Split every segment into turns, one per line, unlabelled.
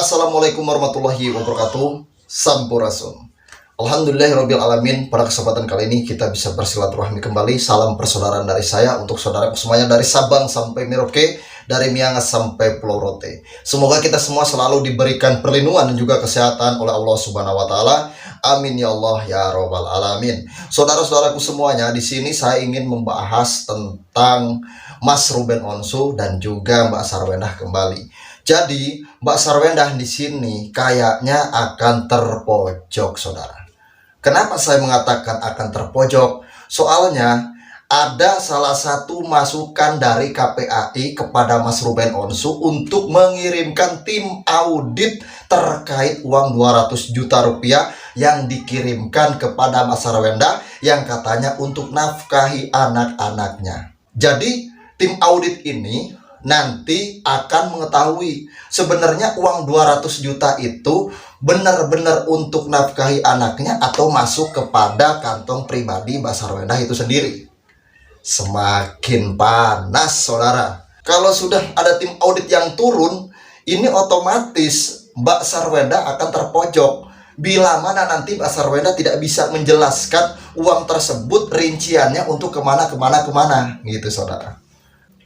Assalamualaikum warahmatullahi wabarakatuh. Sampurasun. Alhamdulillahirabbil alamin. Pada kesempatan kali ini kita bisa bersilaturahmi kembali. Salam persaudaraan dari saya untuk saudara semuanya dari Sabang sampai Merauke, dari Miangas sampai Pulau Rote. Semoga kita semua selalu diberikan perlindungan dan juga kesehatan oleh Allah Subhanahu wa taala. Amin ya Allah ya rabbal alamin. Saudara-saudaraku semuanya, di sini saya ingin membahas tentang Mas Ruben Onsu dan juga Mbak Sarwendah kembali. Jadi, Mbak Sarwendah di sini kayaknya akan terpojok, saudara. Kenapa saya mengatakan akan terpojok? Soalnya ada salah satu masukan dari KPAI kepada Mas Ruben Onsu untuk mengirimkan tim audit terkait uang 200 juta rupiah yang dikirimkan kepada Mas Sarwendah yang katanya untuk nafkahi anak-anaknya. Jadi, tim audit ini nanti akan mengetahui sebenarnya uang 200 juta itu benar-benar untuk nafkahi anaknya atau masuk kepada kantong pribadi Mbak Sarwendah itu sendiri. Semakin panas, saudara. Kalau sudah ada tim audit yang turun, ini otomatis Mbak Sarwendah akan terpojok. Bila mana nanti Mbak Sarwendah tidak bisa menjelaskan uang tersebut rinciannya untuk kemana, gitu, saudara.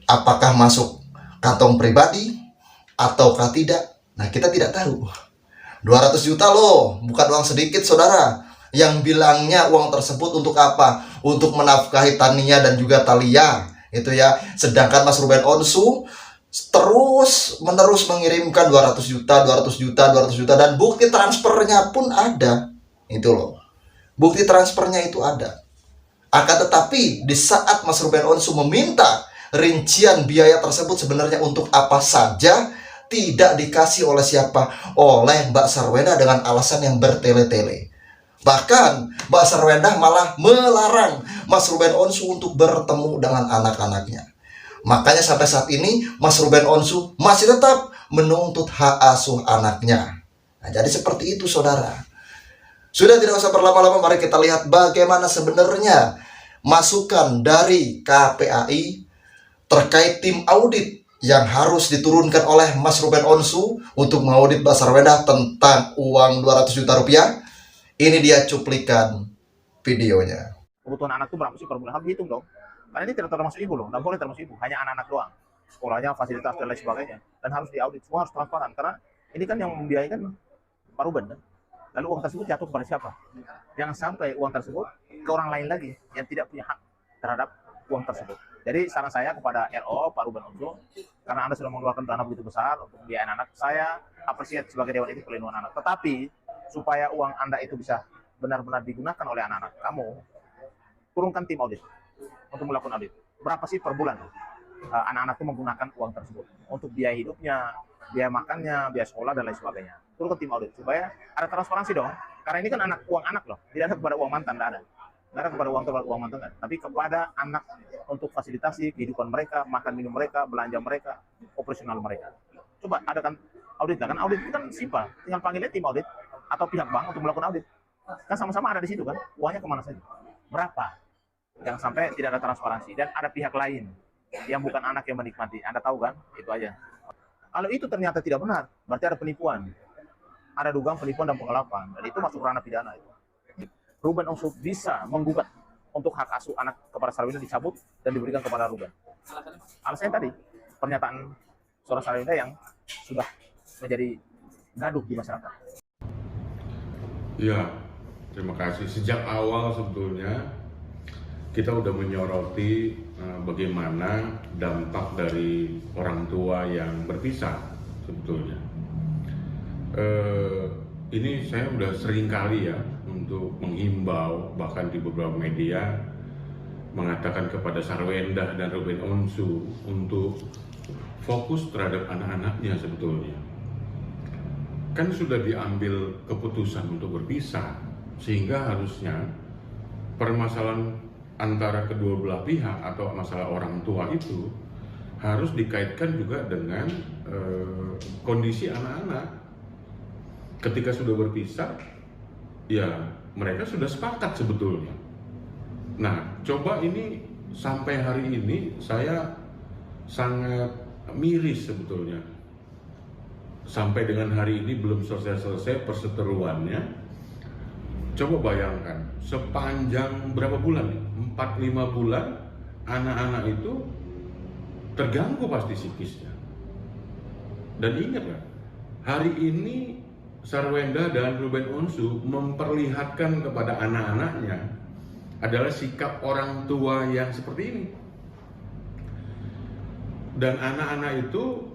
Apakah masuk kantong pribadi ataukah tidak? Nah, kita tidak tahu. 200 juta loh, bukan uang sedikit, saudara. Yang bilangnya uang tersebut untuk apa? Untuk menafkahi Tania dan juga Talia, itu ya. Sedangkan Mas Ruben Onsu terus menerus mengirimkan 200 juta, 200 juta, 200 juta, dan bukti transfernya pun ada. Itu loh. Bukti transfernya itu ada. Akan tetapi di saat Mas Ruben Onsu meminta rincian biaya tersebut sebenarnya untuk apa saja, tidak dikasih oleh siapa? Oleh Mbak Sarwendah dengan alasan yang bertele-tele. Bahkan Mbak Sarwendah malah melarang Mas Ruben Onsu untuk bertemu dengan anak-anaknya. Makanya sampai saat ini Mas Ruben Onsu masih tetap menuntut hak asuh anaknya. Nah, jadi seperti itu, saudara. Sudah tidak usah berlama-lama, mari kita lihat bagaimana sebenarnya masukan dari KPAI terkait tim audit yang harus diturunkan oleh Mas Ruben Onsu untuk mengaudit Mbak Sarwendah tentang uang 200 juta rupiah. Ini dia cuplikan videonya.
Kebutuhan anak itu berapa sih per bulan? Harus dihitung dong. Karena ini tidak termasuk ibu loh, tidak boleh termasuk ibu, hanya anak-anak doang. Sekolahnya, fasilitas dan lain sebagainya. Dan harus diaudit, semua harus transparan. Karena ini kan yang membiayakan Pak Ruben kan. Lalu uang tersebut jatuh kepada siapa? Jangan sampai uang tersebut ke orang lain lagi yang tidak punya hak terhadap uang tersebut. Jadi saran saya kepada RO Pak Ruben Onsu, karena Anda sudah mengeluarkan dana begitu besar untuk biaya anak, saya apresiasi sebagai Dewan Etik Pelindungan Anak. Tetapi supaya uang Anda itu bisa benar-benar digunakan oleh anak-anak kamu, turunkan tim audit untuk melakukan audit. Berapa sih per bulan anak-anak itu menggunakan uang tersebut untuk biaya hidupnya, biaya makannya, biaya sekolah dan lain sebagainya. Turunkan tim audit supaya ada transparansi dong. Karena ini kan uang anak loh, tidak ada kepada uang mantan, tidak ada. Tidak ada kepada uang mantan kan, tapi kepada anak untuk fasilitasi kehidupan mereka, makan minum mereka, belanja mereka, operasional mereka. Coba adakan audit, kan audit itu kan simpel, tinggal panggilnya tim audit atau pihak bank untuk melakukan audit. Kan sama-sama ada di situ kan, uangnya kemana saja, berapa, yang sampai tidak ada transparansi dan ada pihak lain yang bukan anak yang menikmati. Anda tahu kan, itu aja. Kalau itu ternyata tidak benar, berarti ada penipuan, ada dugaan penipuan dan penggelapan, dan itu masuk ranah pidana itu. Ruben Onsu bisa menggugat untuk hak asuh anak kepada Sarwendah dicabut dan diberikan kepada Ruben. Alasannya tadi, pernyataan seorang Sarwendah yang sudah menjadi gaduh di masyarakat.
Ya, terima kasih. Sejak awal sebetulnya kita udah menyoroti bagaimana dampak dari orang tua yang berpisah sebetulnya. Ini saya udah sering kali ya untuk menghimbau, bahkan di beberapa media mengatakan kepada Sarwendah dan Ruben Onsu untuk fokus terhadap anak-anaknya sebetulnya. Kan sudah diambil keputusan untuk berpisah, sehingga harusnya permasalahan antara kedua belah pihak atau masalah orang tua itu harus dikaitkan juga dengan kondisi anak-anak. Ketika sudah berpisah, ya mereka sudah sepakat sebetulnya. Nah, coba ini sampai hari ini saya sangat miris sebetulnya. sampai dengan hari ini belum selesai-selesai perseteruannya. Coba bayangkan, sepanjang berapa bulan nih? 4-5 bulan, anak-anak itu terganggu pasti psikisnya. Dan ingatlah, hari ini Sarwenda dan Ruben Onsu memperlihatkan kepada anak-anaknya adalah sikap orang tua yang seperti ini. Dan anak-anak itu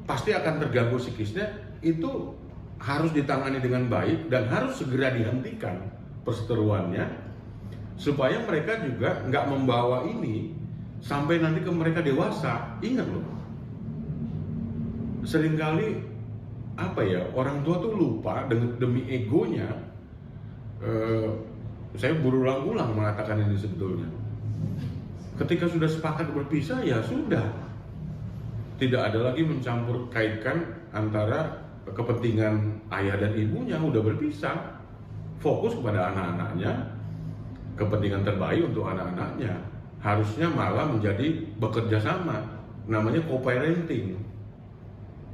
pasti akan terganggu psikisnya, itu harus ditangani dengan baik dan harus segera dihentikan perseteruannya supaya mereka juga nggak membawa ini sampai nanti ke mereka dewasa. Ingat loh, seringkali apa ya, orang tua tuh lupa demi egonya. Saya berulang-ulang mengatakan ini sebetulnya. Ketika sudah sepakat berpisah, ya sudah. Tidak ada lagi mencampur kaitkan antara kepentingan ayah dan ibunya, udah berpisah. Fokus kepada anak-anaknya, kepentingan terbaik untuk anak-anaknya. Harusnya malah menjadi bekerja sama, namanya co-parenting.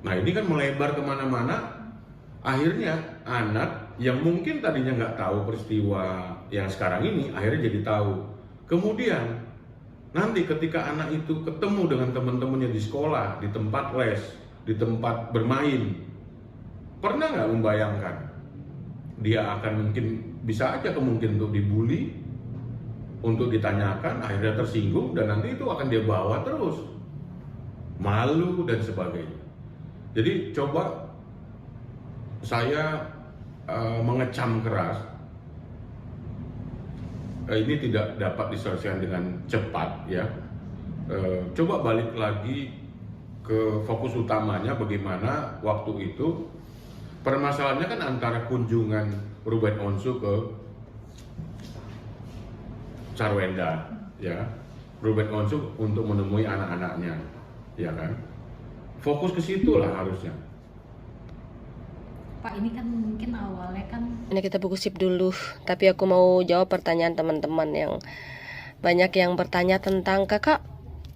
Nah ini kan melebar kemana-mana, akhirnya anak yang mungkin tadinya nggak tahu peristiwa yang sekarang ini, akhirnya jadi tahu. Kemudian nanti ketika anak itu ketemu dengan teman-temannya di sekolah, di tempat les, di tempat bermain, pernah nggak membayangkan dia akan mungkin bisa aja kemungkinan untuk dibully, untuk ditanyakan, akhirnya tersinggung, dan nanti itu akan dia bawa terus, malu dan sebagainya. Jadi coba saya mengecam keras, ini tidak dapat diselesaikan dengan cepat ya. Coba balik lagi ke fokus utamanya, bagaimana waktu itu permasalahannya kan antara kunjungan Ruben Onsu ke Sarwenda ya, Ruben Onsu untuk menemui anak-anaknya, ya kan? Fokus ke situ lah harusnya.
Pak, ini kan mungkin awalnya kan
Ini kita buku sip dulu, tapi aku mau jawab pertanyaan teman-teman yang banyak yang bertanya tentang kakak.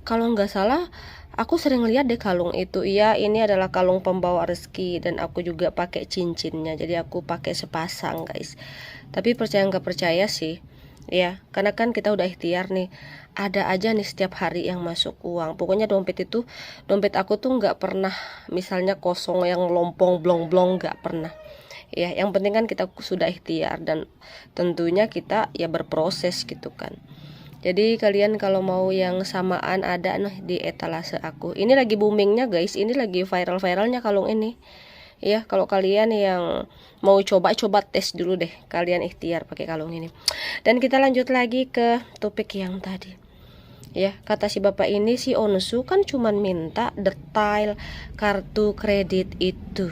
Kalau nggak salah, aku sering lihat deh kalung itu. Iya, ini adalah kalung pembawa rezeki dan aku juga pakai cincinnya. Jadi aku pakai sepasang guys. Tapi percaya nggak percaya sih, ya karena kan kita udah ikhtiar nih. Ada aja nih setiap hari yang masuk uang. Pokoknya dompet aku tuh nggak pernah misalnya kosong yang lompong blong-blong, nggak pernah. Ya, yang penting kan kita sudah ikhtiar dan tentunya kita ya berproses gitu kan. Jadi kalian kalau mau yang samaan ada nih di etalase aku. Ini lagi boomingnya guys, ini lagi viral-viralnya kalung ini. Ya, kalau kalian yang mau coba tes dulu deh, kalian ikhtiar pakai kalung ini. Dan kita lanjut lagi ke topik yang tadi. Ya, kata si bapak ini, si Onsu kan cuman minta detail kartu kredit itu.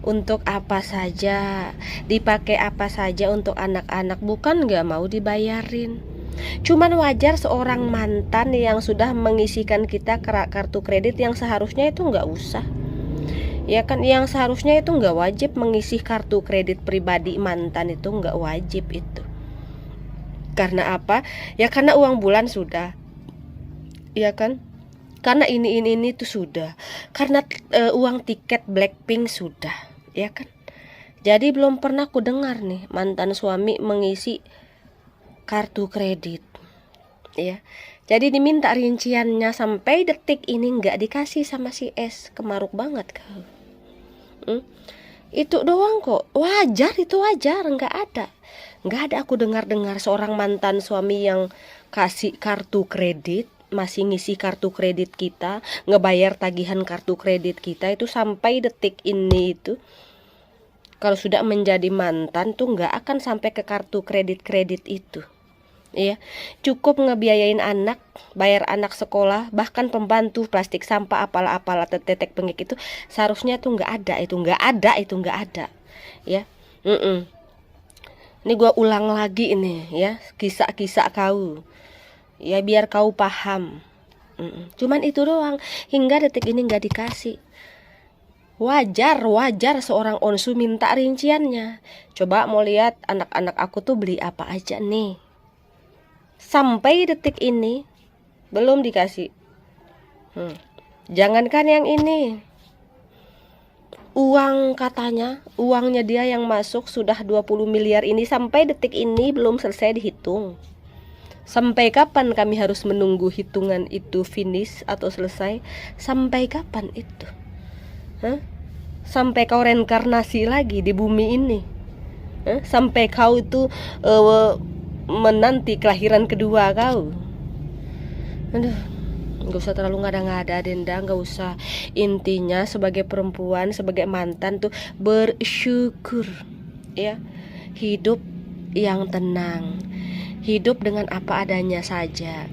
Untuk apa saja, dipakai apa saja untuk anak-anak, bukan nggak mau dibayarin. Cuman wajar seorang mantan yang sudah mengisikan kita kartu kredit yang seharusnya itu nggak usah. Ya kan, yang seharusnya itu nggak wajib mengisi kartu kredit pribadi mantan, itu nggak wajib itu. Karena apa? Ya karena uang bulan sudah, ya kan? Karena ini tuh sudah. Karena uang tiket Blackpink sudah, ya kan? Jadi belum pernah ku dengar nih mantan suami mengisi kartu kredit, ya. Jadi diminta rinciannya, sampai detik ini nggak dikasih sama si S. Kemaruk banget kau. Itu doang kok, wajar, itu wajar, nggak ada aku dengar seorang mantan suami yang kasih kartu kredit, masih ngisi kartu kredit kita, ngebayar tagihan kartu kredit kita itu sampai detik ini. Itu kalau sudah menjadi mantan tuh nggak akan sampai ke kartu kredit itu. Iya, cukup ngebiayain anak, bayar anak sekolah, bahkan pembantu, plastik sampah, apalah tetek bengek itu seharusnya tuh nggak ada, ya. Ini gua ulang lagi ini ya, kisah-kisah kau, ya biar kau paham. Cuman itu doang, hingga detik ini nggak dikasih. Wajar seorang Onsu minta rinciannya. Coba mau lihat anak-anak aku tuh beli apa aja nih. Sampai detik ini belum dikasih. Jangankan yang ini, katanya uangnya dia yang masuk sudah 20 miliar ini sampai detik ini belum selesai dihitung. Sampai kapan kami harus menunggu hitungan itu finish atau selesai? Sampai kapan itu? Hah? Sampai kau reinkarnasi lagi di bumi ini? Hah? Sampai kau itu menanti kelahiran kedua kau? Aduh, nggak usah terlalu ngada-ngada Denda, nggak usah. Intinya sebagai perempuan, sebagai mantan tuh bersyukur, ya, hidup yang tenang, hidup dengan apa adanya saja.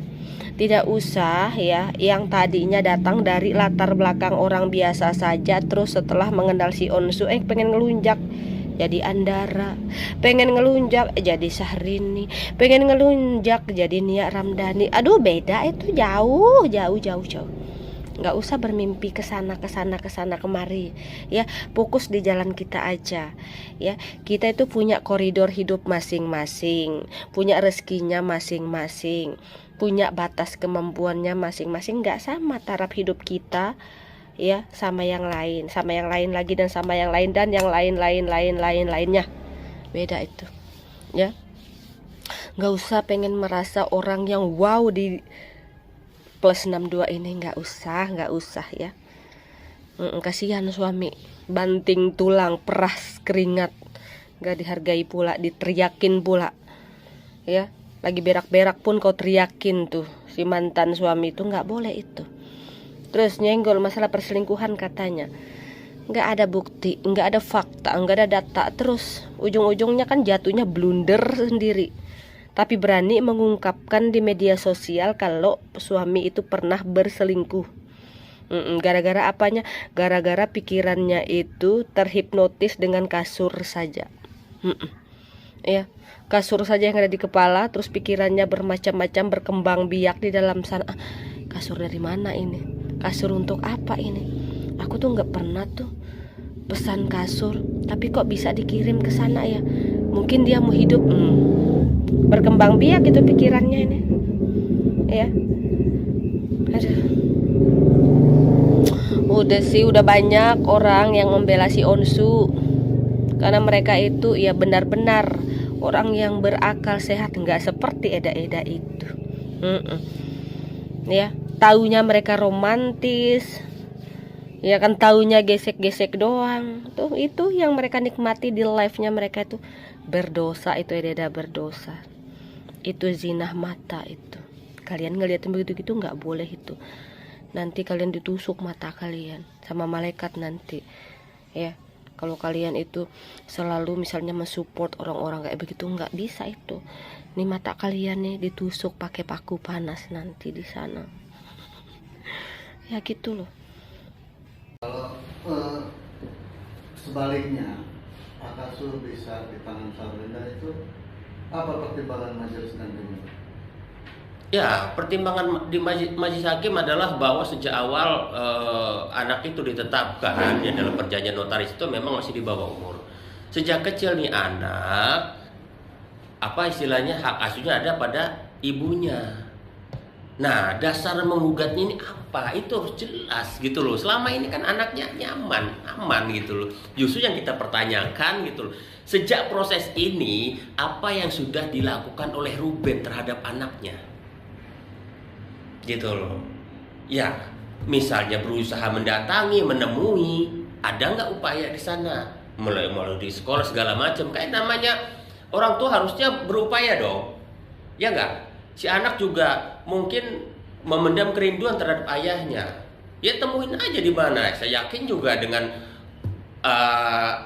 Tidak usah ya yang tadinya datang dari latar belakang orang biasa saja, terus setelah mengenal si Onsu pengen ngelunjak jadi Andara, pengen ngelunjak jadi Syahrini, pengen ngelunjak jadi Nia Ramdhani. Aduh, beda itu, jauh. Nggak usah bermimpi kesana kemari, ya. Fokus di jalan kita aja, ya. Kita itu punya koridor hidup masing-masing, punya rezekinya masing-masing, punya batas kemampuannya masing-masing. Nggak sama taraf hidup kita, ya, sama yang lain lagi, dan sama yang lain, dan yang lainnya. Beda itu, ya. Nggak usah pengen merasa orang yang wow di plus 62 ini, nggak usah ya. Kasihan suami, banting tulang, peras keringat, nggak dihargai pula, diteriakin pula, ya. Lagi berak-berak pun kau teriakin tuh si mantan suami itu, nggak boleh itu. Terus nyenggol masalah perselingkuhan katanya, nggak ada bukti, nggak ada fakta, nggak ada data. Terus ujung-ujungnya kan jatuhnya blunder sendiri. Tapi berani mengungkapkan di media sosial kalau suami itu pernah berselingkuh. Gara-gara apanya? Gara-gara pikirannya itu terhipnotis dengan kasur saja. Ya, kasur saja yang ada di kepala, terus pikirannya bermacam-macam, berkembang biak di dalam sana. Kasur dari mana ini? Kasur untuk apa ini? Aku tuh nggak pernah tuh pesan kasur, tapi kok bisa dikirim ke sana ya? Mungkin dia mau hidup. Berkembang biak itu pikirannya ini, ya. Aduh. Udah banyak orang yang membela si Onsu karena mereka itu ya benar-benar orang yang berakal sehat, nggak seperti Eda-Eda itu. Ya, taunya mereka romantis, ya kan, taunya gesek-gesek doang. Tuh itu yang mereka nikmati di live-nya mereka itu. Berdosa itu Eda berdosa. Itu zinah mata itu. Kalian ngeliatin begitu-gitu nggak boleh itu. Nanti kalian ditusuk mata kalian sama malaikat nanti. Ya, kalau kalian itu selalu misalnya mensupport orang-orang kayak begitu, nggak bisa itu. Nih mata kalian nih ditusuk pakai paku panas nanti di sana. Ya gitu loh.
Kalau sebaliknya Pak Kasur bisa di tangan Sarwenda, itu apa pertimbangan majelis nantinya?
Ya, pertimbangan di majelis hakim adalah bahwa sejak awal anak itu ditetapkan ya dalam perjanjian notaris itu memang masih di bawah umur. Sejak kecil nih anak, apa istilahnya, hak asuhnya ada pada ibunya. Nah, dasar menggugatnya ini apa? Itu harus jelas gitu loh. Selama ini kan anaknya nyaman, aman gitu loh. Justru yang kita pertanyakan gitu loh. Sejak proses ini, apa yang sudah dilakukan oleh Ruben terhadap anaknya? Gitu loh. Ya, misalnya berusaha mendatangi, menemui, ada nggak upaya di sana? Mulai di sekolah segala macam. Kayak namanya orang tua harusnya berupaya dong. Ya nggak? Si anak juga mungkin memendam kerinduan terhadap ayahnya. Ya temuin aja di mana. Saya yakin juga dengan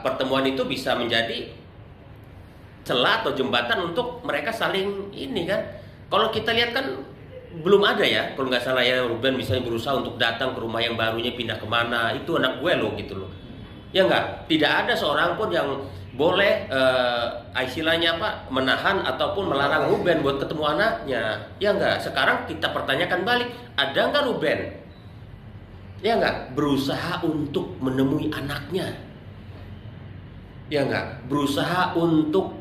pertemuan itu bisa menjadi celah atau jembatan untuk mereka saling ini kan. Kalau kita lihat kan belum ada ya, kalau nggak salah ya, Ruben misalnya berusaha untuk datang ke rumah yang barunya, pindah kemana, itu anak gue loh gitu loh. Ya nggak, tidak ada seorang pun yang boleh istilahnya apa, menahan ataupun melarang Ruben buat ketemu anaknya. Ya nggak, sekarang kita pertanyakan balik, ada nggak Ruben, ya nggak, berusaha untuk menemui anaknya? Ya nggak, berusaha untuk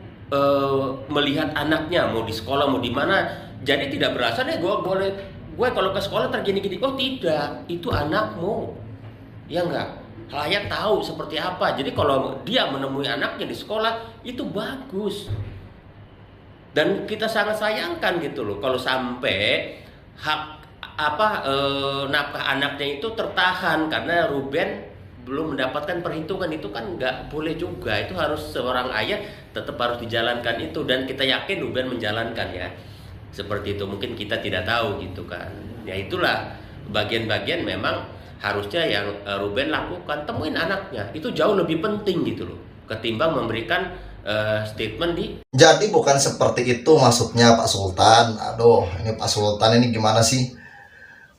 melihat anaknya, mau di sekolah mau di mana. Jadi tidak berasa nih gue kalau ke sekolah tergini-gini. Oh tidak, itu anakmu, ya nggak. halayak tahu seperti apa. Jadi kalau dia menemui anaknya di sekolah itu bagus. Dan kita sangat sayangkan gitu loh kalau sampai nafkah anaknya itu tertahan karena Ruben belum mendapatkan perhitungan. Itu kan nggak boleh juga. Itu harus seorang ayah tetap harus dijalankan itu, dan kita yakin Ruben menjalankan ya. Seperti itu, mungkin kita tidak tahu gitu kan. Ya itulah bagian-bagian memang harusnya yang Ruben lakukan. Temuin anaknya, itu jauh lebih penting gitu loh, ketimbang memberikan statement di.
Jadi bukan seperti itu maksudnya Pak Sultan. Aduh, ini Pak Sultan ini gimana sih?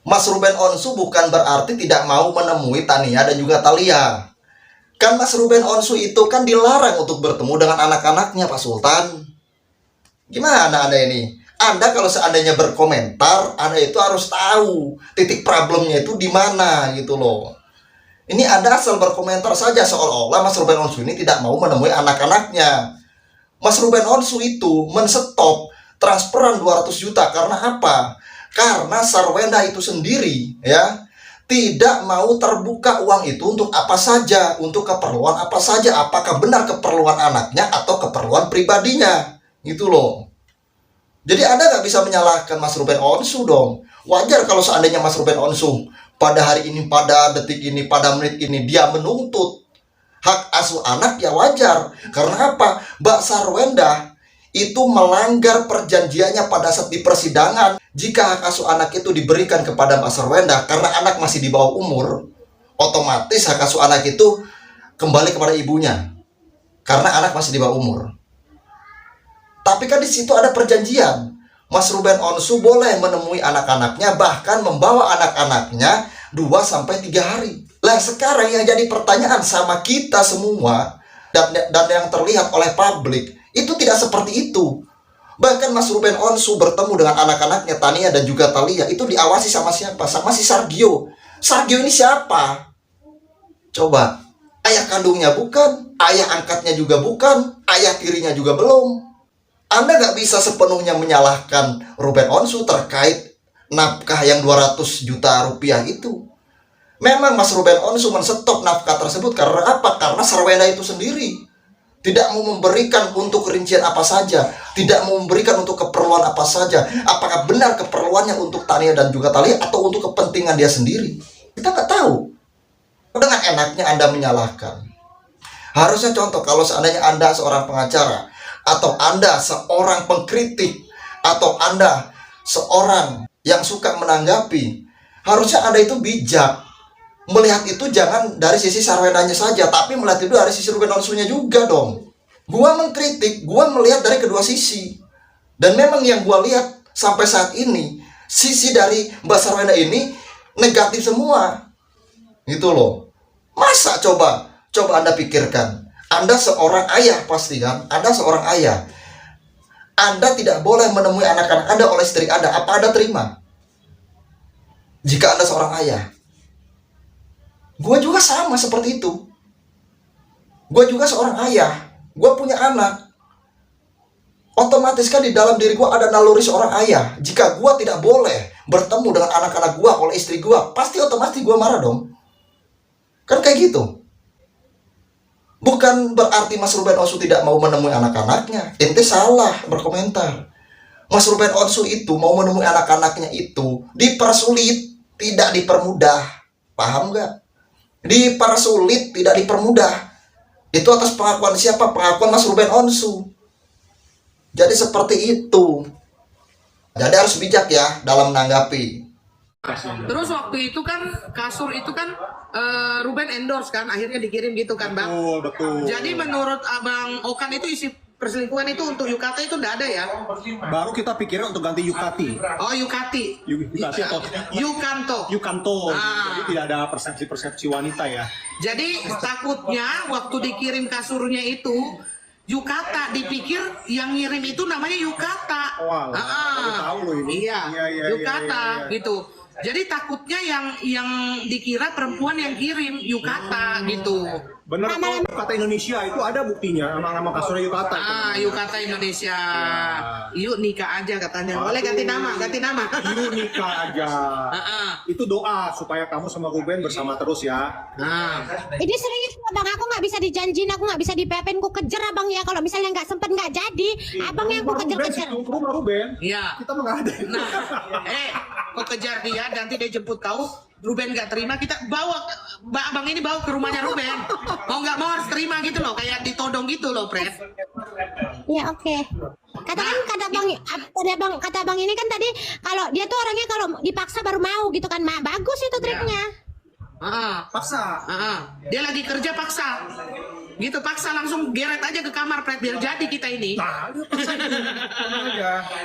Mas Ruben Onsu bukan berarti tidak mau menemui Tania dan juga Thalia. Kan Mas Ruben Onsu itu kan dilarang untuk bertemu dengan anak-anaknya, Pak Sultan. Gimana Anda ini? Anda kalau seandainya berkomentar, Anda itu harus tahu titik problemnya itu di mana gitu loh. Ini Anda asal berkomentar saja seolah-olah Mas Ruben Onsu ini tidak mau menemui anak-anaknya. Mas Ruben Onsu itu menstop transferan 200 juta karena apa? Karena Sarwenda itu sendiri ya tidak mau terbuka uang itu untuk apa saja, untuk keperluan apa saja, apakah benar keperluan anaknya atau keperluan pribadinya, gitu loh. Jadi Anda nggak bisa menyalahkan Mas Ruben Onsu dong. Wajar kalau seandainya Mas Ruben Onsu pada hari ini, pada detik ini, pada menit ini dia menuntut hak asuh anak, ya wajar. Karena apa? Mbak Sarwenda itu melanggar perjanjiannya pada saat di persidangan. Jika hak asuh anak itu diberikan kepada Mbak Sarwenda karena anak masih di bawah umur, otomatis hak asuh anak itu kembali kepada ibunya karena anak masih di bawah umur. Tapi kan di situ ada perjanjian. Mas Ruben Onsu boleh menemui anak-anaknya, bahkan membawa anak-anaknya 2-3 hari. Lah sekarang yang jadi pertanyaan sama kita semua dan yang terlihat oleh publik itu tidak seperti itu. Bahkan Mas Ruben Onsu bertemu dengan anak-anaknya Tania dan juga Thalia itu diawasi sama siapa? Sama si Sargio. Sargio ini siapa? Coba, ayah kandungnya bukan, ayah angkatnya juga bukan, ayah tirinya juga belum. Anda nggak bisa sepenuhnya menyalahkan Ruben Onsu terkait nafkah yang 200 juta rupiah itu. Memang Mas Ruben Onsu menstop nafkah tersebut karena apa? Karena Sarwenda itu sendiri tidak mau memberikan untuk rincian apa saja, tidak mau memberikan untuk keperluan apa saja. Apakah benar keperluannya untuk Tania dan juga Thalia atau untuk kepentingan dia sendiri? Kita nggak tahu. Dengan enaknya Anda menyalahkan. Harusnya contoh, kalau seandainya Anda seorang pengacara, atau Anda seorang pengkritik, atau Anda seorang yang suka menanggapi, harusnya Anda itu bijak. Melihat itu jangan dari sisi Sarwendanya saja, tapi melihat itu dari sisi Ruben Onsunya juga dong. Gua mengkritik, gua melihat dari kedua sisi. Dan memang yang gua lihat sampai saat ini, sisi dari Mbak Sarwenda ini negatif semua. Gitu loh. Masa coba Anda pikirkan. Anda seorang ayah pasti kan? Anda seorang ayah. Anda tidak boleh menemui anak-anak Anda oleh istri Anda. Apa Anda terima? Jika Anda seorang ayah. Gue juga sama seperti itu. Gue juga seorang ayah. Gue punya anak. Otomatis kan di dalam diri gue ada naluri seorang ayah. Jika gue tidak boleh bertemu dengan anak-anak gue oleh istri gue, pasti otomatis gue marah dong. Kan kayak gitu. Bukan berarti Mas Ruben Onsu tidak mau menemui anak-anaknya. Ente salah berkomentar. Mas Ruben Onsu itu mau menemui anak-anaknya itu dipersulit, tidak dipermudah. Paham gak? Dipersulit, tidak dipermudah. Itu atas pengakuan siapa? Pengakuan Mas Ruben Onsu. Jadi seperti itu. Jadi harus bijak ya dalam menanggapi.
Terus waktu itu kan kasur itu kan Ruben endorse kan, akhirnya dikirim gitu kan Bang.
Betul.
Jadi menurut Abang Okan itu isi perselingkuhan itu untuk Yukata itu enggak ada ya?
Baru kita pikirin untuk ganti Yukati.
Oh Yukati.
Yukati atau
Yukanto.
Jadi tidak ada persepsi wanita ya.
Jadi takutnya waktu dikirim kasurnya itu Yukata, dipikir yang ngirim itu namanya Yukata.
Wah, baru tahu loh ini.
Iya, Yukata
iya.
gitu. Jadi takutnya yang dikira perempuan yang kirim Yukata gitu.
Bener tuh, kata Indonesia itu ada buktinya, nama kasurnya Yukata.
Yukata Indonesia. Yuk nikah aja katanya. Boleh ganti nama, ganti nama.
Yuk nikah aja. Itu doa supaya kamu sama Ruben bersama terus ya.
Ini serius abang, aku nggak bisa dijanjin, aku nggak bisa dipepin, ku kejar abang ya. Kalau misalnya nggak sempet nggak jadi, abang yang ku kejar-kejar.
Rumah Ruben.
Iya.
Kita mengadain.
Nah, kau kejar dia, nanti dia jemput kau. Ruben nggak terima, kita bawa abang ini bawa ke rumahnya Ruben. Mau nggak mau harus terima gitu loh, kayak ditodong gitu loh, Fred.
Ya oke. Kata abang ini kan tadi kalau dia tuh orangnya kalau dipaksa baru mau gitu kan, Ma. Bagus itu triknya.
Paksa.
Dia lagi kerja paksa. Gitu paksa langsung geret aja ke kamar Fred biar jadi kita ini.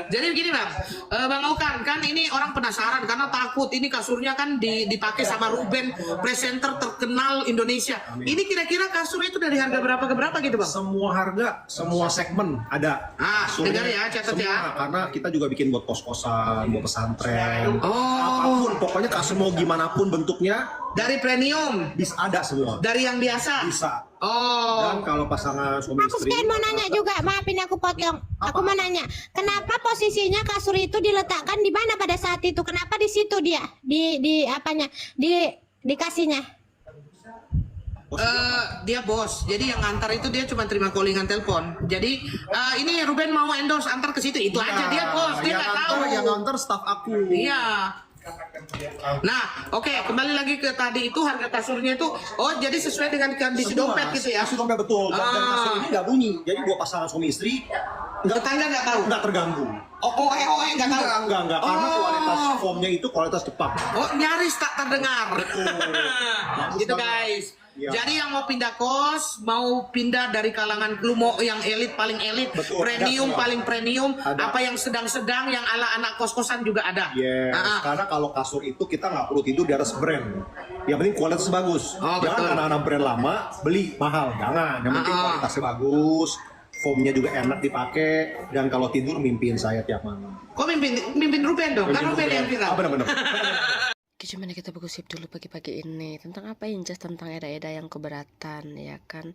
Jadi begini Bang, Bang Okan kan ini orang penasaran karena takut ini kasurnya kan dipakai sama Ruben, presenter terkenal Indonesia. Ini kira-kira kasurnya itu dari harga berapa ke berapa gitu Bang?
Semua harga, semua segmen ada.
Dengar ya, catat
semua,
ya.
Karena kita juga bikin buat kos-kosan, buat pesantren. Apapun, pokoknya kasur mau gimana pun bentuknya.
Dari premium
Bisa ada semua.
Dari yang biasa
Bisa. Dan kalau pasangan suami
Aku
istri.
sekian mau nanya juga, maafin aku potong. Aku mau nanya, kenapa posisinya kasur itu diletakkan di mana pada saat itu? Kenapa di situ dia? Di apanya? Dikasihnya?
Dia bos, jadi yang antar itu dia cuma terima callingan telepon. Jadi ini Ruben mau endorse antar ke situ, itu aja dia bos, dia nggak tahu.
Yang nganter staff aku.
Iya. Nah, oke, kembali lagi ke tadi itu harga kasurnya itu, jadi sesuai dengan kondisi dompet gitu ya?
Kondisi dompet betul. Dan kasur ini nggak bunyi, jadi buat pasangan suami istri.
Tetangga nggak tahu?
Nggak terganggu.
Nggak tahu?
Enggak. Karena kualitas foamnya itu kualitas Jepang.
Nyaris tak terdengar. Gitu guys.
Ya.
Jadi yang mau pindah kos, mau pindah dari kalangan klumo yang elit paling elit,
Betul,
premium
ada
paling premium,
ada.
apa yang sedang-sedang, yang ala anak kos-kosan juga ada.
Yes, karena kalau kasur itu kita nggak perlu tidur di atas brand. Yang penting kualitas bagus. Jangan
betul.
anak-anak brand lama beli mahal, jangan. Yang penting kualitasnya bagus, foamnya juga enak dipakai, dan kalau tidur mimpiin saya tiap malam.
Kok mimpin Ruben dong? Kan Ruben yang viral.
Benar-benar.
Gimana kita bergosip dulu pagi-pagi ini tentang apa Injas, tentang Eda-Eda yang keberatan ya kan.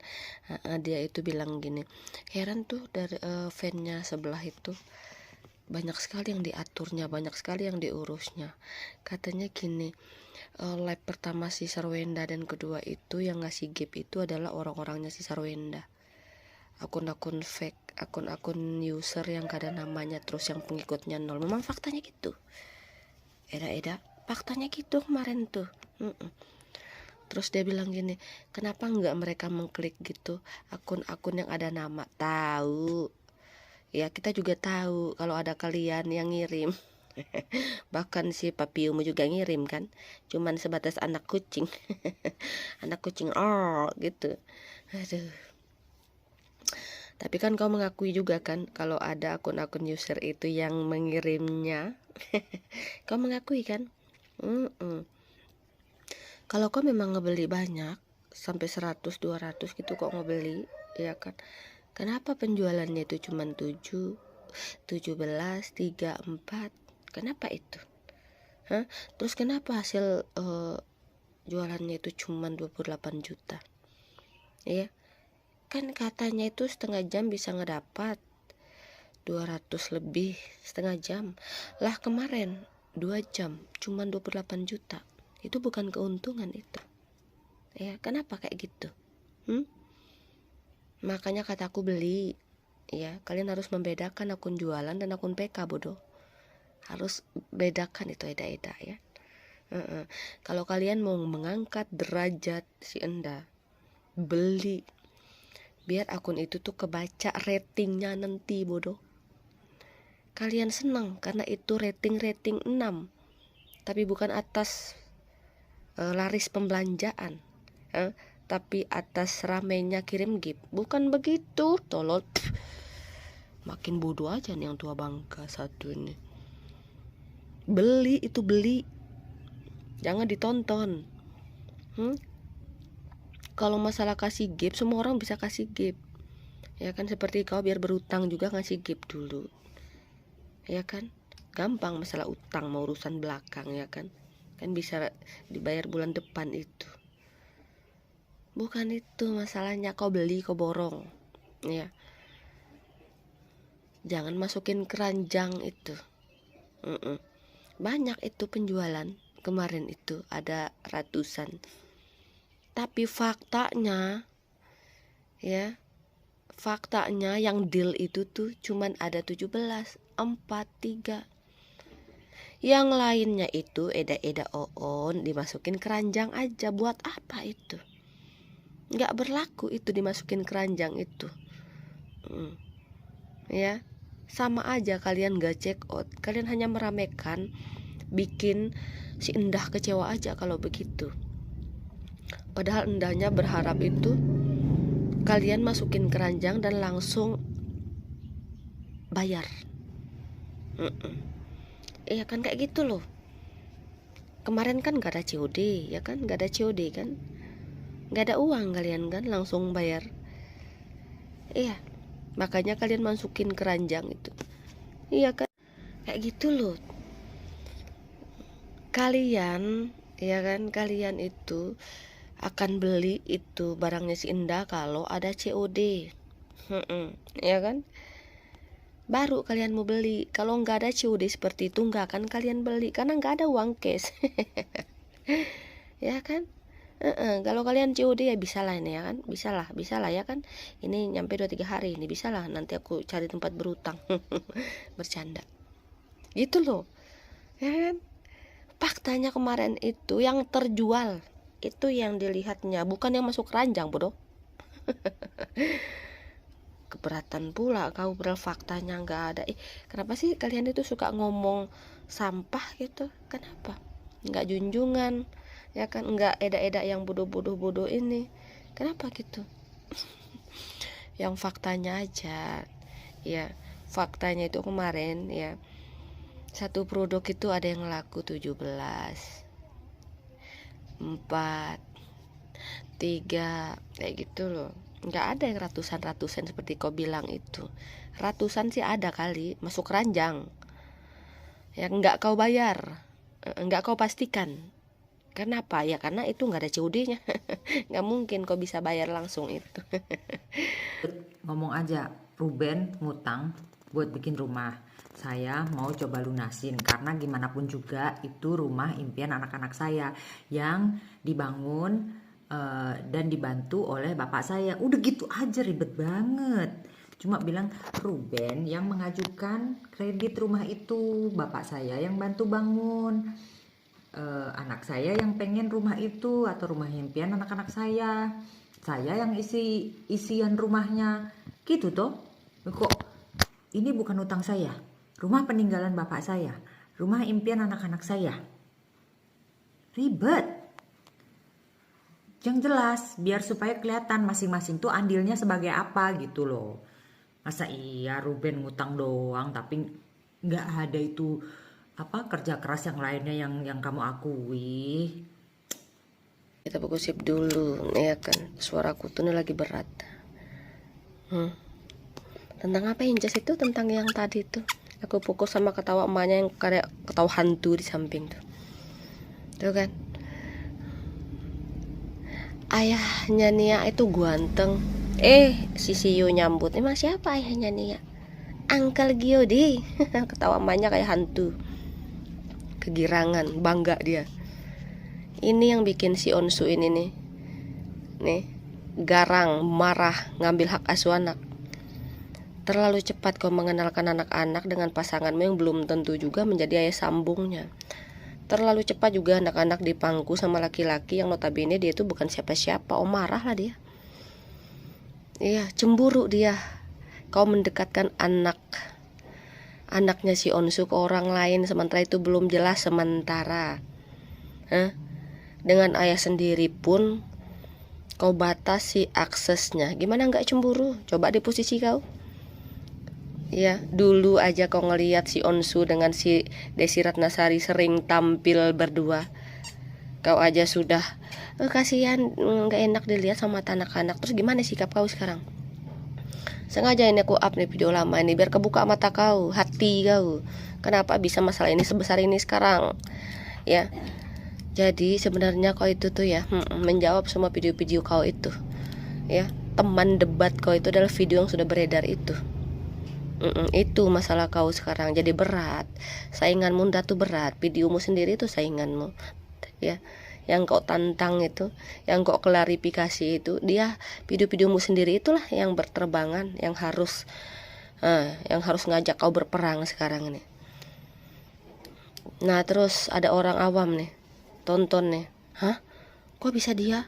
Dia itu bilang gini, heran tuh dari fannya sebelah itu banyak sekali yang diaturnya, banyak sekali yang diurusnya. Katanya gini, live pertama si Sarwenda dan kedua itu yang ngasih gap itu adalah orang-orangnya si Sarwenda, akun-akun fake, akun-akun user yang gak ada namanya, terus yang pengikutnya nol. Memang faktanya gitu Eda-Eda, faktanya gitu kemarin tuh. Terus dia bilang gini, kenapa nggak mereka mengklik gitu akun-akun yang ada nama? Tahu ya, kita juga tahu kalau ada kalian yang ngirim. Bahkan si Papiumu juga ngirim kan, cuman sebatas anak kucing. Anak kucing gitu. Aduh. Tapi kan kau mengakui juga kan kalau ada akun-akun user itu yang mengirimnya. Kau mengakui kan? Kalau kau memang ngebeli banyak sampai 100-200 gitu kok ngebeli, ya kan? Kenapa penjualannya itu cuma 7, 17, 3, 4? Kenapa itu? Terus kenapa hasil jualannya itu cuma 28 juta? Ya. Kan katanya itu setengah jam bisa ngedapat 200 lebih setengah jam. Lah kemarin 2 jam cuma 28 juta. Itu bukan keuntungan itu. Ya, kenapa kayak gitu? Makanya kataku beli. Ya, kalian harus membedakan akun jualan dan akun PK, bodoh. Harus bedakan itu Eda-Eda ya. Kalau kalian mau mengangkat derajat si Enda, beli. Biar akun itu tuh kebaca ratingnya nanti, bodoh. Kalian senang karena itu rating 6, tapi bukan atas laris pembelanjaan, tapi atas ramenya kirim gift. Bukan begitu, tolol. Makin bodoh aja nih yang tua bangka satu ini. Beli itu beli, jangan ditonton. Kalau masalah kasih gift, semua orang bisa kasih gift, ya kan? Seperti kau biar berutang juga ngasih gift dulu, ya kan? Gampang masalah utang, mau urusan belakang, ya kan? Kan bisa dibayar bulan depan itu. Bukan itu masalahnya, kau beli kau borong ya. Jangan masukin keranjang itu. Banyak itu penjualan kemarin itu ada ratusan. Tapi faktanya ya, faktanya yang deal itu tuh cuman ada 17, 4, 3. Yang lainnya itu eda-eda oon dimasukin keranjang aja. Buat apa itu? Nggak berlaku itu dimasukin keranjang itu. Ya, sama aja kalian gak check out. Kalian hanya meramaikan, bikin si Endah kecewa aja kalau begitu. Padahal Endahnya berharap itu kalian masukin keranjang dan langsung bayar. Iya kan kayak gitu loh. Kemarin kan gak ada COD ya kan, gak ada COD kan, gak ada uang kalian kan, langsung bayar. Iya, makanya kalian masukin keranjang itu. Iya kan, kayak gitu loh. Kalian ya kan, kalian itu akan beli itu barangnya si Endah kalau ada COD. Ya kan, baru kalian mau beli. Kalau nggak ada COD seperti itu nggak akan kalian beli karena nggak ada uang cash. Ya kan. Kalau kalian COD ya bisa lah ini ya kan, bisa lah ya kan. Ini nyampe 2-3 hari ini bisa lah, nanti aku cari tempat berutang. Bercanda gitu loh ya kan. Faktanya kemarin itu yang terjual itu yang dilihatnya, bukan yang masuk keranjang bodoh. Keberatan pula kau, padahal faktanya nggak ada. Kenapa sih kalian itu suka ngomong sampah gitu? Kenapa nggak junjungan ya kan, nggak eda-eda yang bodoh ini? Kenapa gitu? Yang faktanya aja ya. Faktanya itu kemarin ya, satu produk itu ada yang laku 17, 4, 3 kayak gitu loh. Nggak ada yang ratusan seperti kau bilang itu. Ratusan sih ada kali masuk keranjang yang nggak kau bayar, nggak kau pastikan. Kenapa? Ya karena itu nggak ada COD-nya. Nggak mungkin kau bisa bayar langsung itu.
Ngomong aja, Ruben ngutang buat bikin rumah. Saya mau coba lunasin karena gimana pun juga itu rumah impian anak-anak saya yang dibangun dan dibantu oleh bapak saya. Udah gitu aja, ribet banget. Cuma bilang Ruben yang mengajukan kredit rumah itu, bapak saya yang bantu bangun, anak saya yang pengen rumah itu atau rumah impian anak-anak saya yang isian rumahnya gitu toh. Kok ini bukan utang saya, rumah peninggalan bapak saya, rumah impian anak-anak saya. Ribet. Yang jelas biar supaya kelihatan masing-masing tuh andilnya sebagai apa gitu loh. Masa iya Ruben ngutang doang tapi nggak ada itu apa kerja keras yang lainnya yang kamu akui.
Kita gosip dulu ya kan, suaraku tuh lagi berat. Tentang apa Inces itu? Tentang yang tadi tuh aku fokus sama ketawa emaknya yang kayak ketawa hantu di samping tuh kan. Ayahnya Nia itu ganteng. Si Siu nyambut. Emang siapa ayahnya Nia? Uncle Giodi. Ketawa emaknya kayak hantu. Kegirangan, bangga dia. Ini yang bikin si Onsu ini nih garang, marah, ngambil hak asuh anak. Terlalu cepat kau mengenalkan anak-anak dengan pasanganmu yang belum tentu juga menjadi ayah sambungnya. Terlalu cepat juga anak-anak dipangku sama laki-laki yang notabene dia itu bukan siapa-siapa. Marah lah dia. Iya, cemburu dia. Kau mendekatkan anaknya si Onsu ke orang lain, sementara itu belum jelas sementara. Dengan ayah sendiri pun kau batasi aksesnya. Gimana nggak cemburu? Coba di posisi kau. Ya, dulu aja kau ngelihat si Onsu dengan si Desi Ratnasari sering tampil berdua. Kau aja sudah kasihan, nggak enak dilihat sama anak-anak. Terus gimana sikap kau sekarang? Sengaja ini aku up nih video lama ini biar kebuka mata kau, hati kau. Kenapa bisa masalah ini sebesar ini sekarang? Ya, Jadi sebenarnya kau itu tuh ya menjawab semua video-video kau itu ya. Teman debat kau itu adalah video yang sudah beredar itu. Itu masalah kau sekarang jadi berat. Sainganmu ndak tuh berat, videomu sendiri itu sainganmu ya. Yang kau tantang itu, yang kau klarifikasi itu, dia video-videomu sendiri itulah yang berterbangan, yang harus ngajak kau berperang sekarang ini. Nah terus ada orang awam nih tonton nih, hah? Kok bisa dia?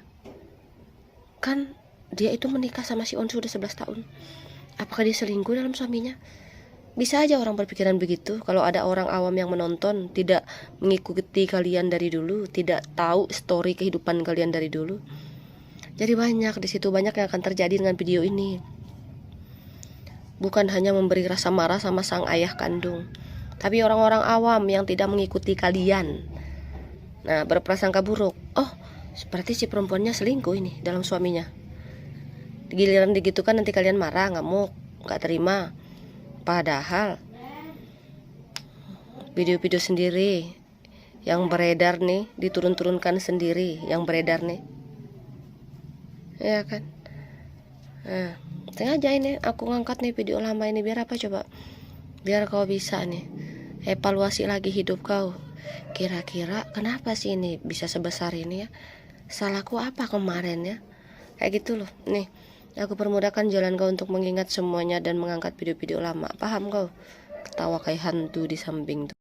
Kan dia itu menikah sama si Onsu udah 11 tahun. Apakah dia selingkuh dalam suaminya? Bisa aja orang berpikiran begitu kalau ada orang awam yang menonton, tidak mengikuti kalian dari dulu, tidak tahu story kehidupan kalian dari dulu. Jadi banyak di situ, banyak yang akan terjadi dengan video ini. Bukan hanya memberi rasa marah sama sang ayah kandung, tapi orang-orang awam yang tidak mengikuti kalian. Nah, berprasangka buruk. Oh, seperti si perempuannya selingkuh ini dalam suaminya. Giliran digitukan nanti kalian marah, ngamuk, nggak terima. Padahal video-video sendiri yang beredar nih, diturun-turunkan sendiri yang beredar nih, ya kan? Nah, sengaja ini aku ngangkat nih video lama ini biar apa coba? Biar kau bisa nih evaluasi lagi hidup kau. Kira-kira kenapa sih ini bisa sebesar ini ya? Salahku apa kemarin ya? Kayak gitu loh. Nih, aku permudahkan jalan kau untuk mengingat semuanya dan mengangkat video-video lama. Paham kau? Ketawa kayak hantu di samping tuh.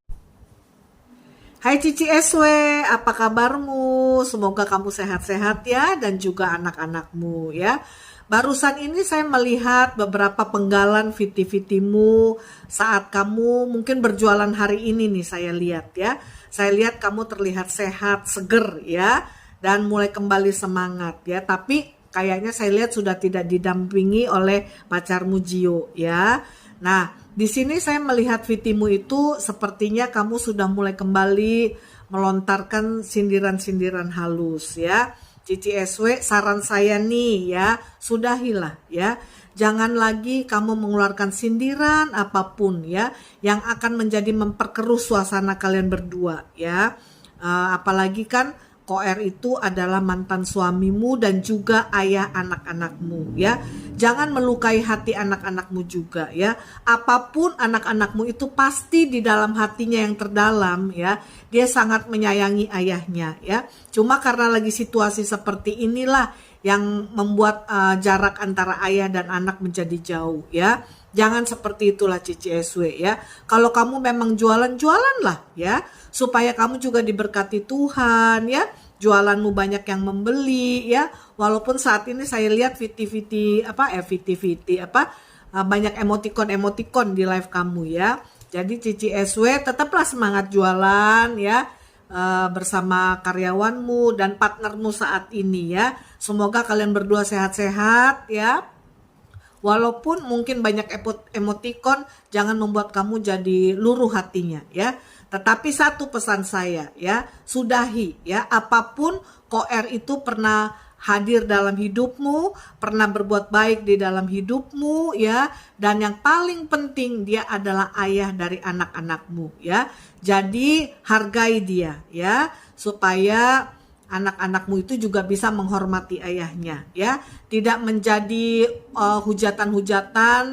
Hai Cici SW, apa kabarmu? Semoga kamu sehat-sehat ya, dan juga anak-anakmu ya. Barusan ini saya melihat beberapa penggalan VT-VT-mu saat kamu mungkin berjualan hari ini nih, saya lihat ya. Saya lihat kamu terlihat sehat, seger ya, dan mulai kembali semangat ya. Tapi kayaknya saya lihat sudah tidak didampingi oleh pacarmu Gio ya. Nah, di sini saya melihat VT-mu itu sepertinya kamu sudah mulai kembali melontarkan sindiran-sindiran halus ya. Cici SW, saran saya nih ya, sudahilah ya. Jangan lagi kamu mengeluarkan sindiran apapun ya, yang akan menjadi memperkeruh suasana kalian berdua ya. Apalagi kan Koer itu adalah mantan suamimu dan juga ayah anak-anakmu ya. Jangan melukai hati anak-anakmu juga ya. Apapun anak-anakmu itu pasti di dalam hatinya yang terdalam ya, dia sangat menyayangi ayahnya ya. Cuma karena lagi situasi seperti inilah yang membuat jarak antara ayah dan anak menjadi jauh ya. Jangan seperti itulah Cici SW ya. Kalau kamu memang jualan-jualanlah ya, supaya kamu juga diberkati Tuhan ya. Jualanmu banyak yang membeli ya. Walaupun saat ini saya lihat banyak emoticon di live kamu ya. Jadi Cici SW tetaplah semangat jualan ya, bersama karyawanmu dan partnermu saat ini ya. Semoga kalian berdua sehat-sehat ya. Walaupun mungkin banyak emoticon, jangan membuat kamu jadi luruh hatinya ya. Tetapi satu pesan saya ya, sudahi ya. Apapun Koer itu pernah hadir dalam hidupmu, pernah berbuat baik di dalam hidupmu ya. Dan yang paling penting dia adalah ayah dari anak-anakmu ya. Jadi hargai dia ya, supaya anak-anakmu itu juga bisa menghormati ayahnya ya. Tidak menjadi hujatan-hujatan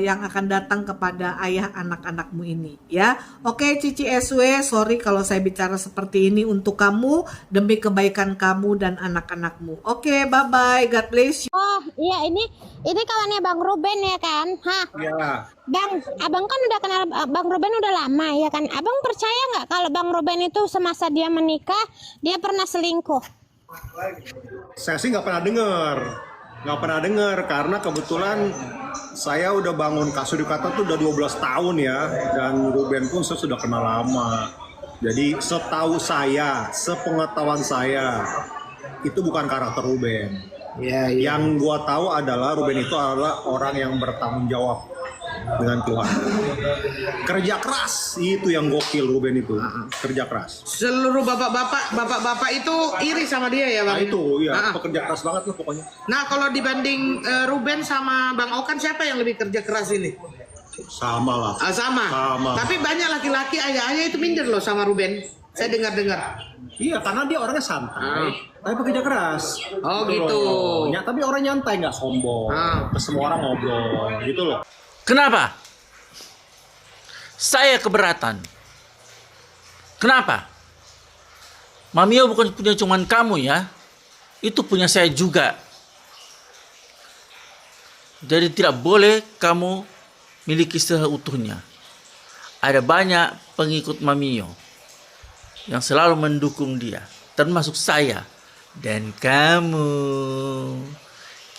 yang akan datang kepada ayah anak-anakmu ini ya. Oke Cici SW, sorry kalau saya bicara seperti ini untuk kamu, demi kebaikan kamu dan anak-anakmu. Oke, bye-bye, God bless you.
Oh iya, ini kawannya Bang Ruben ya kan? Hah?
Iya.
Bang, abang kan udah kenal Bang Ruben udah lama ya kan? Abang percaya nggak kalau Bang Ruben itu semasa dia menikah dia pernah selingkuh?
Saya sih nggak pernah dengar karena kebetulan saya udah bangun Kasur Yukata tuh udah 12 tahun ya, dan Ruben pun saya sudah kenal lama. Jadi setahu saya, sepengetahuan saya, itu bukan karakter Ruben. Yang gua tahu adalah Ruben itu adalah orang yang bertanggung jawab dengan Tuhan. Kerja keras, itu yang gokil Ruben itu. Kerja keras.
Seluruh bapak-bapak itu iri sama dia ya Bang?
Nah itu ya, pekerja keras banget lah pokoknya.
Nah kalau dibanding Ruben sama Bang Okan, siapa yang lebih kerja keras ini?
Sama lah.
Sama. Tapi banyak laki-laki ayah-ayah itu minder loh sama Ruben. Saya dengar-dengar.
Iya, karena dia orangnya santai, tapi bekerja keras.
Oh gitu.
Ya, tapi orang nyantai, nggak sombong. Ke semua orang ngobrol, gitu loh.
Kenapa? Saya keberatan. Kenapa? Mamio bukan punya cuman kamu ya. Itu punya saya juga. Jadi tidak boleh kamu miliki seutuhnya. Ada banyak pengikut Mamio yang selalu mendukung dia, termasuk saya dan kamu.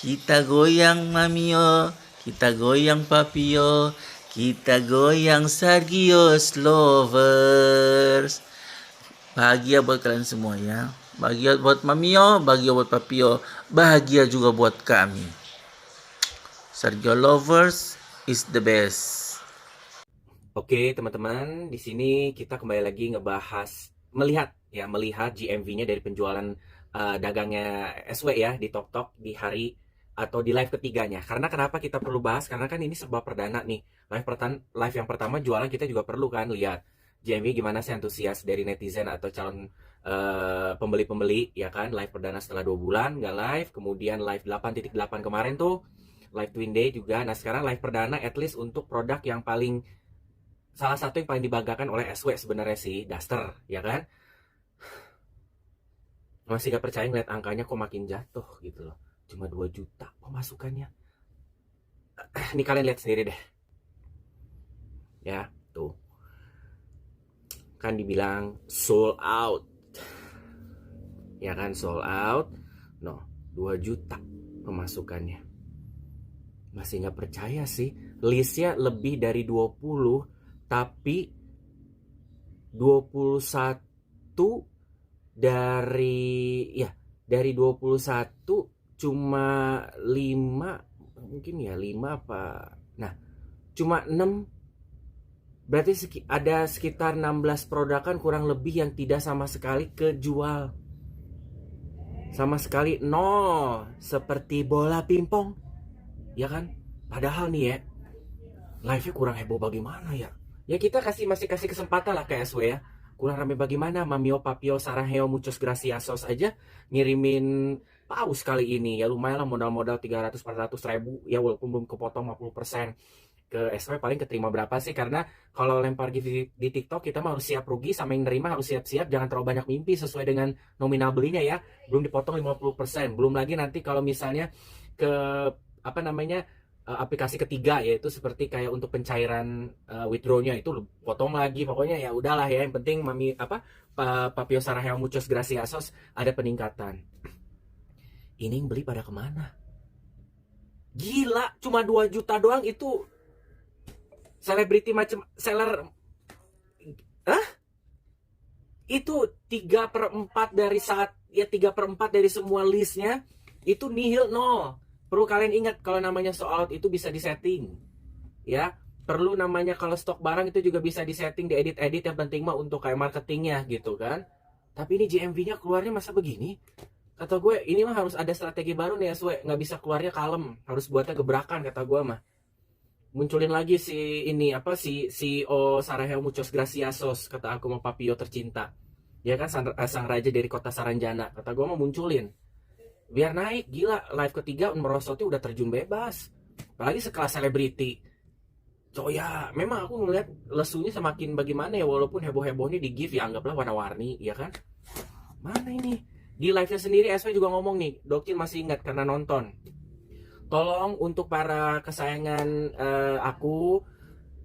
Kita goyang Mamio, kita goyang Papio, kita goyang Sergios Lovers. Bahagia buat kalian semua ya. Bahagia buat Mamio, bahagia buat Papio, bahagia juga buat kami. Sergio Lovers is the best.
Oke teman-teman, di sini kita kembali lagi melihat GMV-nya dari penjualan dagangnya SW ya di TokTok di hari atau di live ketiganya. Karena kenapa kita perlu bahas? Karena kan ini serba perdana nih. Live yang pertama jualan kita juga perlu kan lihat GMV gimana sih antusias dari netizen atau calon pembeli-pembeli ya kan. Live perdana setelah 2 bulan nggak live, kemudian live 8.8 kemarin tuh live Twin Day juga. Nah sekarang live perdana at least untuk produk yang salah satu yang paling dibanggakan oleh SW sebenarnya sih, Duster, ya kan? Masih gak percaya ngeliat angkanya kok makin jatuh gitu loh. Cuma 2 juta pemasukannya. Ini kalian lihat sendiri deh. Ya, tuh. Kan dibilang sold out. Ya kan, sold out. No, 2 juta pemasukannya. Masih gak percaya sih. Listnya lebih dari 20, tapi 21 dari 21 cuma 5 mungkin ya 5 apa. Nah, cuma 6 berarti ada sekitar 16 produkan kurang lebih yang tidak sama sekali kejual. Sama sekali nol, seperti bola pingpong. Ya kan? Padahal nih ya, live-nya kurang heboh bagaimana ya? Ya kita masih kasih kesempatan lah ke SW ya. Kurang rame bagaimana? Mamio, Papio, Saraheo, Muchos Graciosos aja ngirimin paus kali ini. Ya lumayan lah modal-modal 300-400 ribu. Ya walaupun belum kepotong 50%. Ke SW paling keterima berapa sih? Karena kalau lempar di TikTok kita mah harus siap rugi, sama yang nerima harus siap-siap. Jangan terlalu banyak mimpi sesuai dengan nominal belinya ya. Belum dipotong 50%. Belum lagi nanti kalau misalnya ke aplikasi ketiga, yaitu seperti kayak untuk pencairan withdrawnya itu potong lagi. Pokoknya ya udahlah ya, yang penting Papio, Saraheo, Muchos Graciosos ada peningkatan. Ini yang beli pada kemana? Gila, cuma 2 juta doang itu selebriti macam seller. Itu 3/4 dari semua listnya itu nihil, nol. Perlu kalian ingat kalau namanya sold out itu bisa disetting. Ya, perlu namanya kalau stok barang itu juga bisa disetting, diedit-edit, yang penting mah untuk kayak marketingnya gitu kan. Tapi ini GMV-nya keluarnya masa begini? Kata gue ini mah harus ada strategi baru nih SW, nggak bisa keluarnya kalem, harus buatnya gebrakan kata gue mah. Munculin lagi si CEO Saraheo Muchos Graciosos, kata aku mau Papio tercinta. Ya kan sang raja dari kota Saranjana, kata gue mau munculin. Biar naik, gila, live ketiga merosotnya udah terjun bebas. Apalagi sekelas selebriti. So ya, memang aku ngeliat lesunya semakin bagaimana ya, walaupun heboh-hebohnya di GIF ya anggaplah warna-warni, ya kan? Mana ini? Di live-nya sendiri SW juga ngomong nih, Dokcin masih ingat karena nonton. Tolong untuk para kesayangan aku,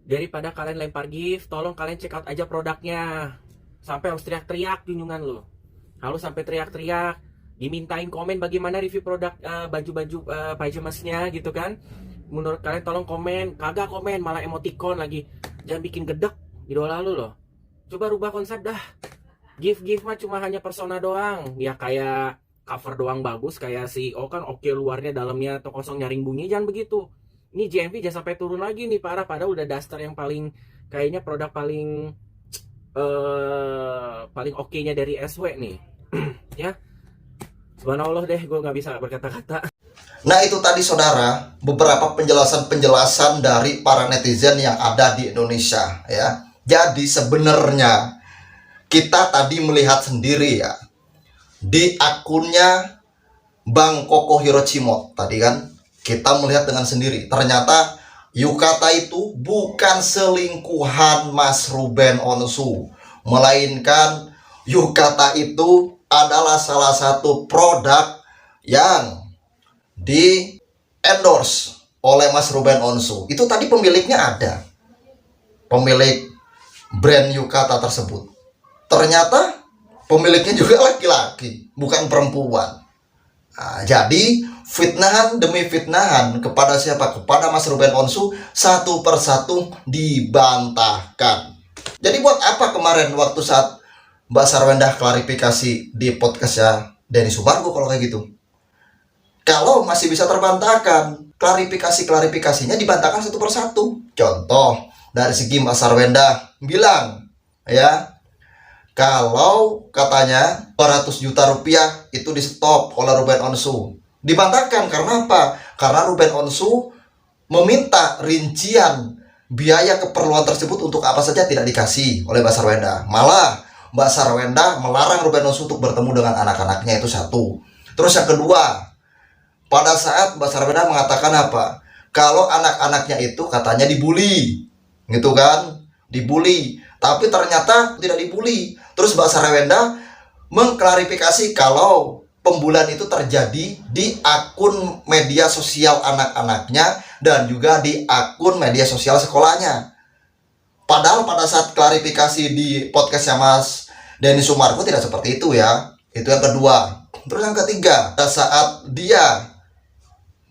daripada kalian lempar GIF, tolong kalian check out aja produknya. Sampai harus teriak-teriak junjungan lo. Harus sampai teriak-teriak. Dimintain komen bagaimana review produk baju-baju pajamasnya gitu kan. Menurut kalian tolong komen. Kagak komen, malah emoticon lagi. Jangan bikin gedek idola lu loh. Coba rubah konsep dah. GIF mah cuma hanya persona doang. Ya kayak cover doang bagus, kayak CEO kan oke, luarnya dalamnya atau kosong nyaring bunyi. Jangan begitu. Ini GMV jangan sampai turun lagi nih, parah. Padahal udah Duster yang paling kayaknya produk paling oke-nya dari SW nih. Ya, subhanallah deh, gue nggak bisa berkata-kata.
Nah itu tadi saudara, beberapa penjelasan dari para netizen yang ada di Indonesia ya. Jadi sebenarnya kita tadi melihat sendiri ya, di akunnya Bang Koko Hiroshima tadi kan, kita melihat dengan sendiri, ternyata yukata itu bukan selingkuhan Mas Ruben Onsu, melainkan yukata itu adalah salah satu produk yang di endorse oleh Mas Ruben Onsu. Itu tadi pemiliknya ada, pemilik brand yukata tersebut. Ternyata pemiliknya juga laki-laki, bukan perempuan. Nah, jadi fitnahan demi fitnahan kepada siapa? Kepada Mas Ruben Onsu satu persatu dibantahkan. Jadi buat apa kemarin waktu saat Mbak Sarwendah klarifikasi di podcastnya Denny Sumargo kalau kayak gitu? Kalau masih bisa terbantahkan, klarifikasinya dibantahkan satu persatu. Contoh dari segi Mbak Sarwendah bilang ya, kalau katanya 200 juta rupiah itu di stop oleh Ruben Onsu. Dibantahkan karena apa? Karena Ruben Onsu meminta rincian biaya keperluan tersebut untuk apa saja tidak dikasih oleh Mbak Sarwendah. Malah Mbak Sarwendah melarang Ruben Onsu untuk bertemu dengan anak-anaknya, itu satu. Terus yang kedua, pada saat Mbak Sarwendah mengatakan apa? Kalau anak-anaknya itu katanya dibully, gitu kan? Dibully, tapi ternyata tidak dibully. Terus Mbak Sarwendah mengklarifikasi kalau pembulian itu terjadi di akun media sosial anak-anaknya dan juga di akun media sosial sekolahnya. Padahal pada saat klarifikasi di podcastnya Mas Denny Sumargo tidak seperti itu ya. Itu yang kedua. Terus yang ketiga, pada saat dia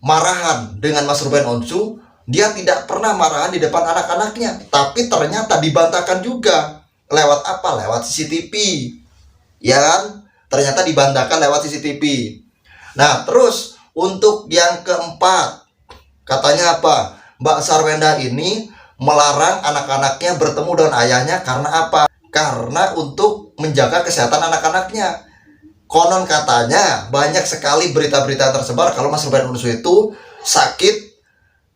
marahan dengan Mas Ruben Onsu, dia tidak pernah marahan di depan anak-anaknya, tapi ternyata dibantahkan juga. Lewat apa? Lewat CCTV. Ya kan? Ternyata dibantahkan lewat CCTV. Nah, terus untuk yang keempat, katanya apa? Mbak Sarwendah ini melarang anak-anaknya bertemu dengan ayahnya karena apa? Karena untuk menjaga kesehatan anak-anaknya. Konon katanya banyak sekali berita-berita tersebar kalau Mas Ruben Onsu itu sakit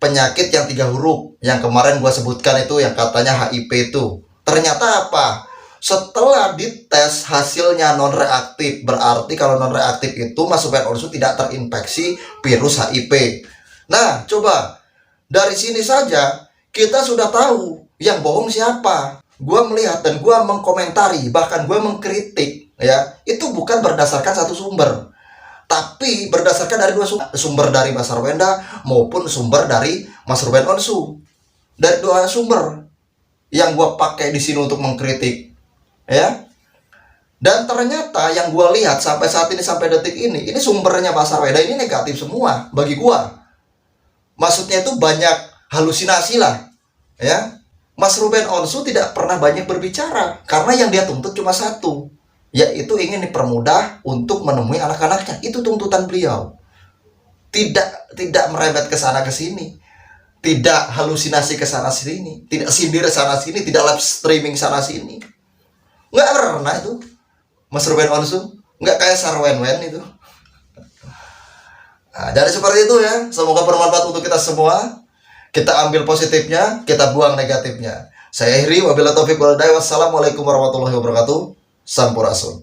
penyakit yang 3 huruf yang kemarin gua sebutkan itu, yang katanya HIV itu. Ternyata apa? Setelah dites hasilnya non-reaktif. Berarti kalau non-reaktif itu Mas Ruben Onsu tidak terinfeksi virus HIV. Nah, coba dari sini saja kita sudah tahu yang bohong siapa. Gua melihat dan gua mengkomentari, bahkan gua mengkritik ya, itu bukan berdasarkan satu sumber, tapi berdasarkan dari 2 sumber. Sumber dari Mbak Sarwendah maupun sumber dari Mas Ruben Onsu. Dari 2 sumber yang gua pakai di sini untuk mengkritik ya. Dan ternyata yang gua lihat sampai saat ini, sampai detik ini sumbernya Mbak Sarwendah ini negatif semua bagi gua. Maksudnya itu banyak halusinasi lah ya. Mas Ruben Onsu tidak pernah banyak berbicara karena yang dia tuntut cuma satu, yaitu ingin dipermudah untuk menemui anak-anaknya. Itu tuntutan beliau. Tidak merembet ke sana ke sini, tidak halusinasi ke sana sini, tidak sindir sana sini, tidak live streaming sana sini. Nggak pernah itu Mas Ruben Onsu, nggak kayak Sarwenwen itu. Nah, jadi seperti itu ya. Semoga bermanfaat untuk kita semua. Kita ambil positifnya, kita buang negatifnya. Saya Hiri, wabillahi taufiq wal hidayah. Wassalamualaikum warahmatullahi wabarakatuh. Sampurasun.